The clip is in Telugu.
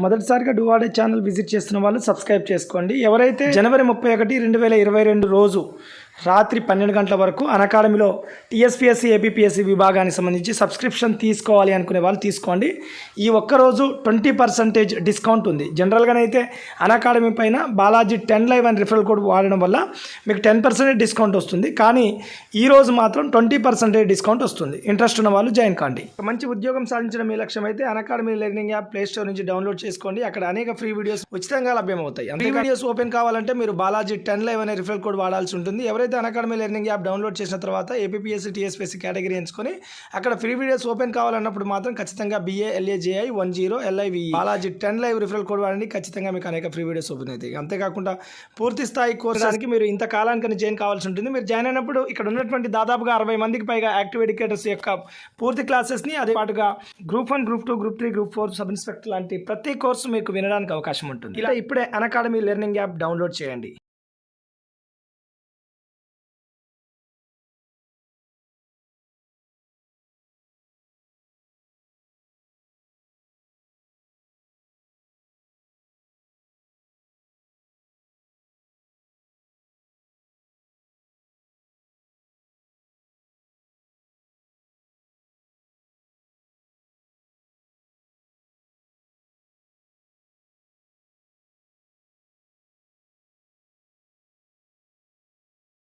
మొదటిసారిగా డూవాడే ఛానల్ విజిట్ చేస్తున్న వాళ్ళు సబ్స్క్రైబ్ చేసుకోండి. ఎవరైతే జనవరి 31, 2022 రోజు రాత్రి 12 గంటల వరకు అకాడమీలో టీఎస్పీఎస్సీ ఏపీపీఎస్సీ విభాగానికి సంబంధించి సబ్స్క్రిప్షన్ తీసుకోవాలి అనుకునే వాళ్ళు తీసుకోండి. ఈ ఒక్కరోజు 20% డిస్కౌంట్ ఉంది. జనరల్గానైతే అకాడమీ పైన బాలాజీ 10 లైవ్ అని రిఫరల్ కోడ్ వాడడం వల్ల మీకు 10% డిస్కౌంట్ వస్తుంది. కానీ ఈరోజు మాత్రం 20% డిస్కౌంట్ వస్తుంది. ఇంట్రెస్ట్ ఉన్న వాళ్ళు జాయిన్ కాండి. మంచి ఉద్యోగం సాధించడం మీ లక్ష్యం అయితే academy learning app play store నుంచి డౌన్లోడ్ చేసుకోండి. అక్కడ అనేక ఫ్రీ వీడియోస్ ఉచితంగా లభ్యమవుతాయి. ఫ్రీ వీడియోస్ ఓపెన్ కావాలంటే మీరు బాలాజీ 10 లైవ్ అనే రిఫరల్ కోడ్ వాడాల్సి ఉంటుంది. ఎవరైతే అకాడమీ లెర్నింగ్ యాప్ డౌన్లోడ్ చేసిన తర్వాత ఏపీపీఎస్సీ టీఎస్పీఎస్సీ కేటగిరీ ఎంచుకొని అక్కడ ఫ్రీ వీడియోస్ ఓపెన్ కావాలన్నప్పుడు మాత్రం ఖచ్చితంగా BALAJI 10 LIVE Balaji 10 live referral code వాడండి. ఖచ్చితంగా మీకు అనేక ఫ్రీ వీడియోస్ ఓపెన్ అవుతాయి. అంతేకాకుండా పూర్తి స్థాయి కోర్సుకి మీరు ఇంత కాలానికి జాయిన్ కావాల్సి ఉంటుంది. మీరు జాయిన్ అయినప్పుడు ఇక్కడ ఉన్నటువంటి దాదాపుగా 60 మందికి పైగా యాక్టివ్ ఎడ్యుకేటర్స్ యొక్క పూర్తి క్లాసెస్ని అదే పాటుగా group 1, group 2, group 3, group 4 sub inspector లాంటి ప్రతి కోర్సు మీకు వినడానికి అవకాశం ఉంటుంది. ఇలా ఇప్పుడే అకాడమీ లెర్నింగ్ యాప్ డౌన్లోడ్ చేయండి.